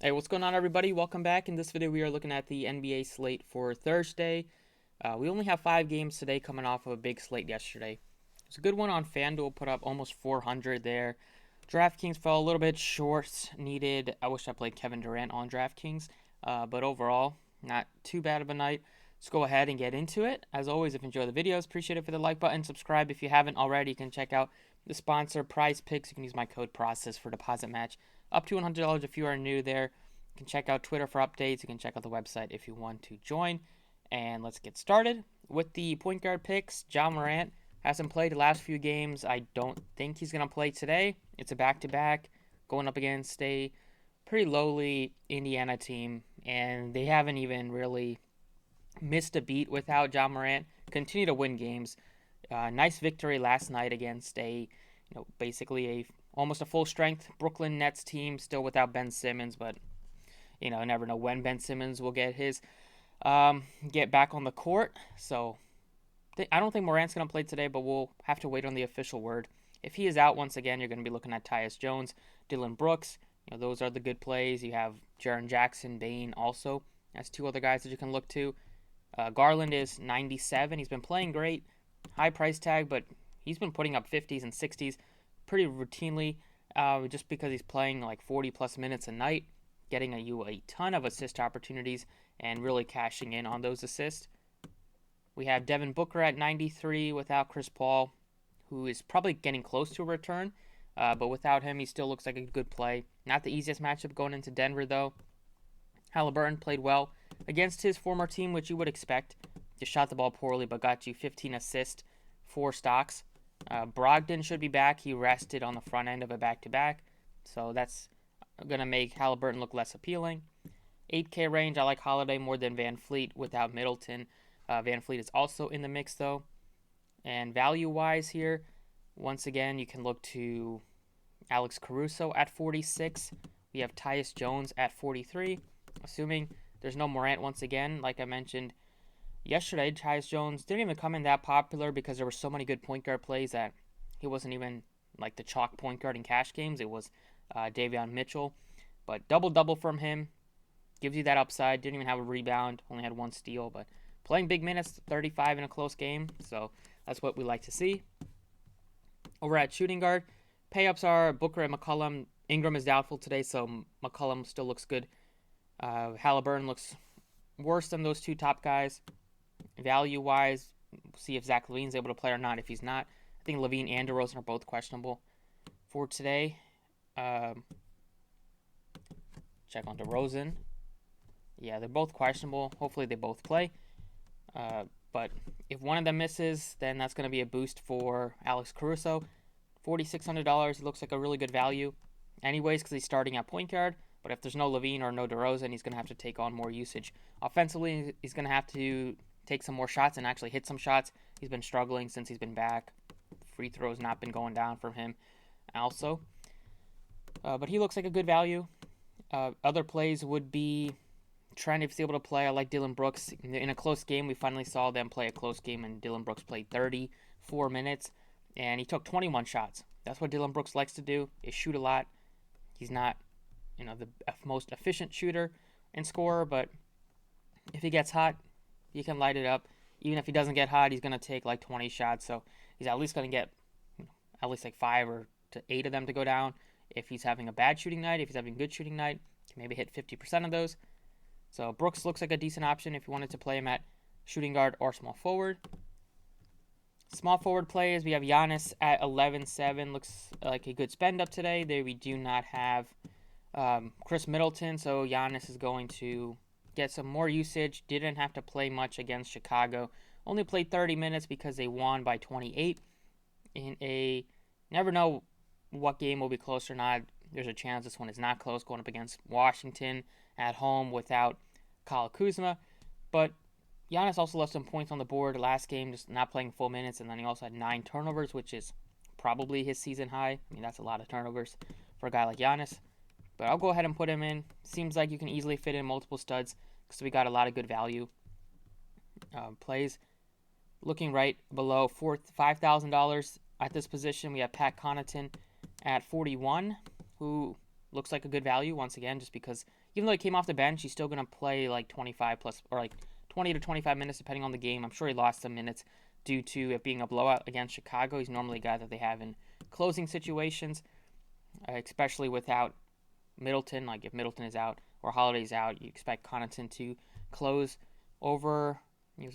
Hey, what's going on, everybody? Welcome back. In this video, we are looking at the NBA slate for Thursday. We only have 5 games today coming off of a big slate yesterday. It's a good one on FanDuel, put up almost 400 there. DraftKings fell a little bit short, I wish I played Kevin Durant on DraftKings, but overall, not too bad of a night. Let's go ahead and get into it. As always, if you enjoy the videos, appreciate it for the like button. Subscribe if you haven't already. You can check out the sponsor, Prize Picks. You can use my code PROCESS for deposit match up to $100 if you are new there. You can check out Twitter for updates. You can check out the website if you want to join. And let's get started with the point guard picks. Ja Morant hasn't played the last few games. I don't think he's going to play today. It's a back-to-back going up against a pretty lowly Indiana team, and they haven't even really missed a beat without Ja Morant. Continue to win games. Nice victory last night against basically almost a full strength Brooklyn Nets team, still without Ben Simmons, but never know when Ben Simmons will get back on the court. So I don't think Morant's going to play today, but we'll have to wait on the official word. If he is out once again, you're going to be looking at Tyus Jones, Dillon Brooks. Those are the good plays. You have Jaren Jackson, Bane also. That's two other guys that you can look to. Garland is 97. He's been playing great. High price tag, but he's been putting up 50s and 60s pretty routinely just because he's playing like 40-plus minutes a night, getting a ton of assist opportunities and really cashing in on those assists. We have Devin Booker at 93 without Chris Paul, who is probably getting close to a return, but without him, he still looks like a good play. Not the easiest matchup going into Denver, though. Halliburton played well against his former team, which you would expect. Just shot the ball poorly, but got you 15 assists, 4 stocks. Brogdon should be back. He rested on the front end of a back-to-back, so that's going to make Halliburton look less appealing. 8K range, I like Holiday more than Van Fleet without Middleton. Van Fleet is also in the mix, though. And value-wise here, once again, you can look to Alex Caruso at 46. We have Tyus Jones at 43. Assuming there's no Morant once again, like I mentioned yesterday, Tyus Jones didn't even come in that popular because there were so many good point guard plays that he wasn't even like the chalk point guard in cash games. It was Davion Mitchell. But double-double from him gives you that upside. Didn't even have a rebound, only had 1 steal, but playing big minutes, 35 in a close game, so that's what we like to see. Over at shooting guard, pay-ups are Booker and McCollum. Ingram is doubtful today, so McCollum still looks good. Halliburton looks worse than those two top guys. Value-wise, we'll see if Zach LaVine's able to play or not. If he's not, I think LaVine and DeRozan are both questionable for today. Check on DeRozan. Yeah, they're both questionable. Hopefully they both play. But if one of them misses, then that's going to be a boost for Alex Caruso. $4,600. He looks like a really good value anyways because he's starting at point guard. But if there's no LaVine or no DeRozan, he's going to have to take on more usage. Offensively, he's going to have to take some more shots and actually hit some shots. He's been struggling since he's been back. Free throws not been going down from him also. But he looks like a good value. Other plays would be Trent if he's able to play. I like Dillon Brooks. In a close game, we finally saw them play a close game, and Dillon Brooks played 34 minutes, and he took 21 shots. That's what Dillon Brooks likes to do, is shoot a lot. He's not the most efficient shooter and scorer, but if he gets hot, he can light it up. Even if he doesn't get hot, he's going to take like 20 shots, so he's at least going to get at least like 5 or 8 of them to go down. If he's having a bad shooting night, if he's having a good shooting night, he can maybe hit 50% of those. So Brooks looks like a decent option if you wanted to play him at shooting guard or small forward. Small forward plays, we have Giannis at 11-7. Looks like a good spend up today. There we do not have Chris Middleton, so Giannis is going to get some more usage. Didn't have to play much against Chicago. Only played 30 minutes because they won by 28. Never know what game will be close or not. There's a chance this one is not close, going up against Washington at home without Kyle Kuzma. But Giannis also left some points on the board last game, just not playing full minutes, and then he also had 9 turnovers, which is probably his season high. I mean, that's a lot of turnovers for a guy like Giannis. But I'll go ahead and put him in. Seems like you can easily fit in multiple studs because we got a lot of good value plays. Looking right below $5,000 at this position, we have Pat Connaughton at 41, who looks like a good value once again, just because even though he came off the bench, he's still going to play like 25 plus or like 20 to 25 minutes depending on the game. I'm sure he lost some minutes due to it being a blowout against Chicago. He's normally a guy that they have in closing situations, especially without Middleton. Like if Middleton is out or Holiday's out, you expect Connaughton to close over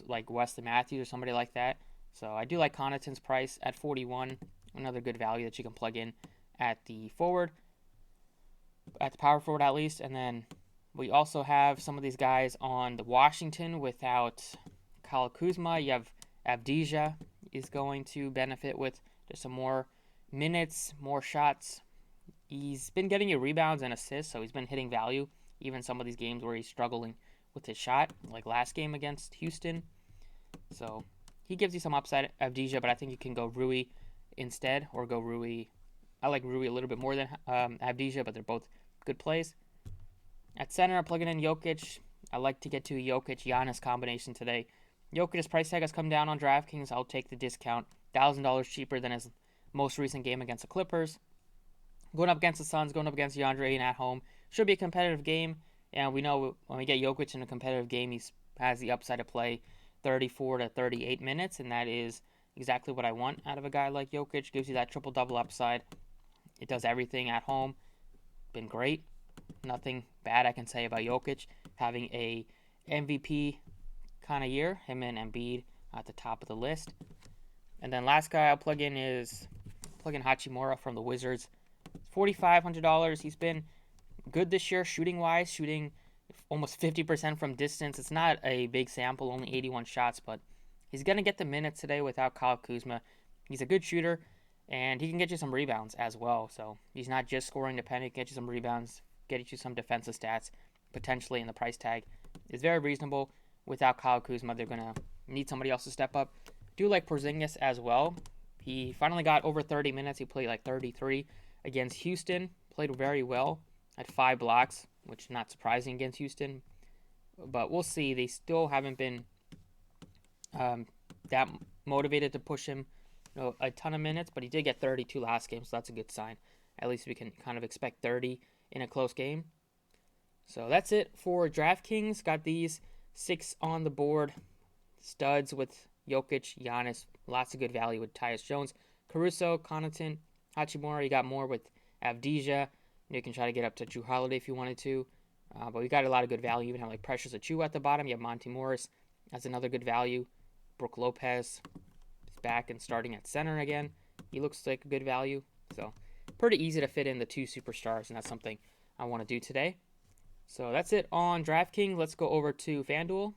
like Wesley Matthews or somebody like that. So I do like Connaughton's price at 41. Another good value that you can plug in at the forward, at the power forward at least. And then we also have some of these guys on the Washington without Kyle Kuzma. You have Avdija is going to benefit with just some more minutes, more shots. He's been getting you rebounds and assists, so he's been hitting value. Even some of these games where he's struggling with his shot, like last game against Houston. So he gives you some upside, Avdija, but I think you can go Rui instead, or go Rui. I like Rui a little bit more than Avdija, but they're both good plays. At center, I'm plugging in Jokic. I like to get to a Jokic-Giannis combination today. Jokic's price tag has come down on DraftKings. I'll take the discount. $1,000 cheaper than his most recent game against the Clippers. Going up against the Suns, going up against DeAndre Ayton at home. Should be a competitive game. And we know when we get Jokic in a competitive game, he has the upside to play 34 to 38 minutes, and that is exactly what I want out of a guy like Jokic. Gives you that triple-double upside. It does everything at home. Been great. Nothing bad I can say about Jokic having a MVP kind of year. Him and Embiid at the top of the list. And then last guy I'll plug in Hachimura from the Wizards. $4,500. He's been good this year shooting-wise, shooting almost 50% from distance. It's not a big sample, only 81 shots, but he's going to get the minutes today without Kyle Kuzma. He's a good shooter, and he can get you some rebounds as well. So he's not just scoring dependent, get you some rebounds, get you some defensive stats, potentially, in the price tag is very reasonable. Without Kyle Kuzma, they're going to need somebody else to step up. Do like Porzingis as well. He finally got over 30 minutes. He played like 33 against Houston. Played very well. Had 5 blocks, which is not surprising against Houston. But we'll see. They still haven't been that motivated to push him a ton of minutes, but he did get 32 last game, so that's a good sign. At least we can kind of expect 30 in a close game. So that's it for DraftKings. Got these 6 on the board. Studs with Jokic, Giannis, lots of good value with Tyus Jones, Caruso, Connaughton, Hachimura. You got more with Avdija. You can try to get up to Jrue Holiday if you wanted to. But we got a lot of good value. You even have like Precious Achiuwa at the bottom. You have Monty Morris. That's another good value. Brook Lopez is back and starting at center again. He looks like a good value. So pretty easy to fit in the 2 superstars, and that's something I want to do today. So that's it on DraftKings. Let's go over to FanDuel.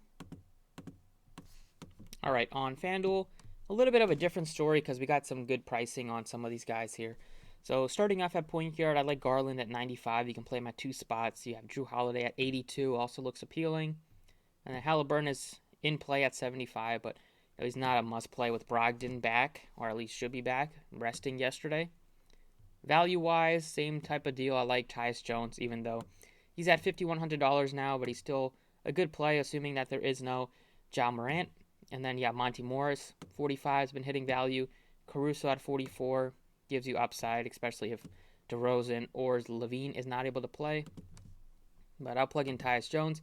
All right, on FanDuel, a little bit of a different story because we got some good pricing on some of these guys here. So starting off at point guard, I like Garland at 95. You can play him at 2 spots. You have Jrue Holiday at 82. Also looks appealing. And then Halliburton is in play at 75, but he's not a must-play with Brogdon back, or at least should be back, resting yesterday. Value-wise, same type of deal. I like Tyus Jones, even though he's at $5,100 now, but he's still a good play, assuming that there is no Ja Morant. And then, Monty Morris, 45, has been hitting value. Caruso at 44 gives you upside, especially if DeRozan or Levine is not able to play. But I'll plug in Tyus Jones.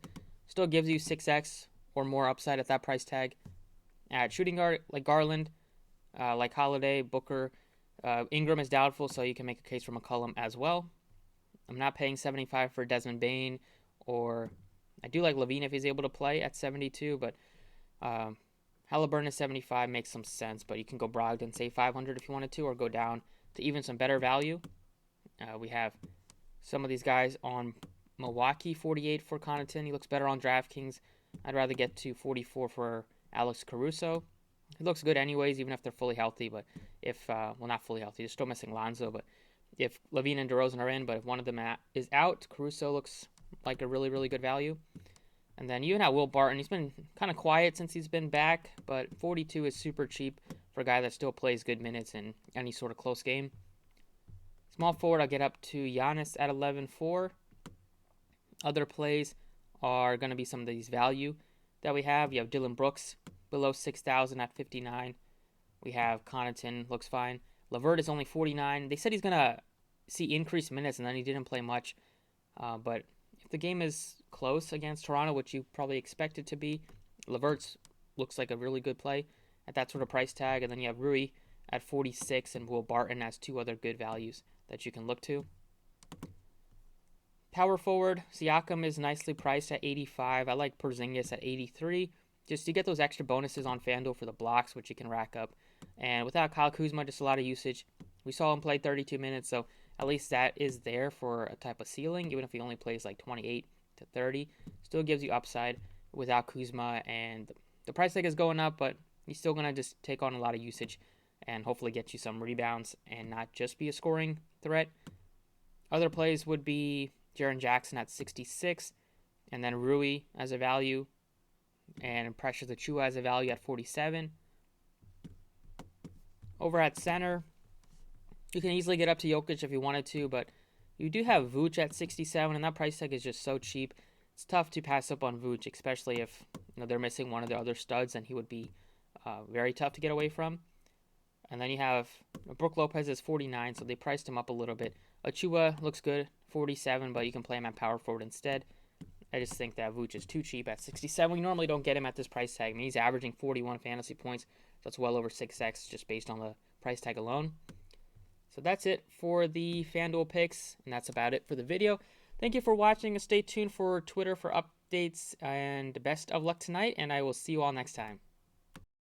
Still gives you 6x or more upside at that price tag. At shooting guard, like Garland, like Holiday, Booker. Ingram is doubtful, so you can make a case for McCollum as well. I'm not paying 75 for Desmond Bane, or I do like Levine if he's able to play at 72, but Halliburton at 75 makes some sense, but you can go Brogdon, say 500 if you wanted to, or go down to even some better value. We have some of these guys on Milwaukee, 48 for Connaughton. He looks better on DraftKings. I'd rather get to 44 for Alex Caruso. He looks good anyways, even if they're fully healthy, but if, not fully healthy, they're still missing Lonzo, but if Levine and DeRozan are in, but if one of them is out, Caruso looks like a really, really good value. And then you even have Will Barton. He's been kind of quiet since he's been back, but 42 is super cheap for a guy that still plays good minutes in any sort of close game. Small forward, I'll get up to Giannis at 11.4. Other plays are going to be some of these value that we have. You have Dylan Brooks below 6,000 at 59. We have Connaughton, looks fine. LeVert is only 49. They said he's going to see increased minutes, and then he didn't play much. But if the game is close against Toronto, which you probably expect it to be, Levert's looks like a really good play at that sort of price tag. And then you have Rui at 46 and Will Barton as two other good values that you can look to. Power forward, Siakam is nicely priced at 85. I like Porzingis at 83. Just to get those extra bonuses on FanDuel for the blocks, which you can rack up. And without Kyle Kuzma, just a lot of usage. We saw him play 32 minutes, so at least that is there for a type of ceiling, even if he only plays like 28 to 30. Still gives you upside without Kuzma, and the price tag is going up, but he's still going to just take on a lot of usage and hopefully get you some rebounds and not just be a scoring threat. Other plays would be Jaren Jackson at 66, and then Rui as a value, and Precious Achiuwa as a value at 47. Over at center, you can easily get up to Jokic if you wanted to, but you do have Vooch at 67, and that price tag is just so cheap. It's tough to pass up on Vooch, especially if they're missing one of their other studs, and he would be very tough to get away from. And then you have Brook Lopez is 49, so they priced him up a little bit. Achiuwa looks good, 47, but you can play him at power forward instead. I just think that Vooch is too cheap at 67. We normally don't get him at this price tag. I mean, he's averaging 41 fantasy points, so that's well over 6x just based on the price tag alone. So that's it for the FanDuel picks, and that's about it for the video. Thank you for watching, and stay tuned for Twitter for updates, and best of luck tonight, and I will see you all next time.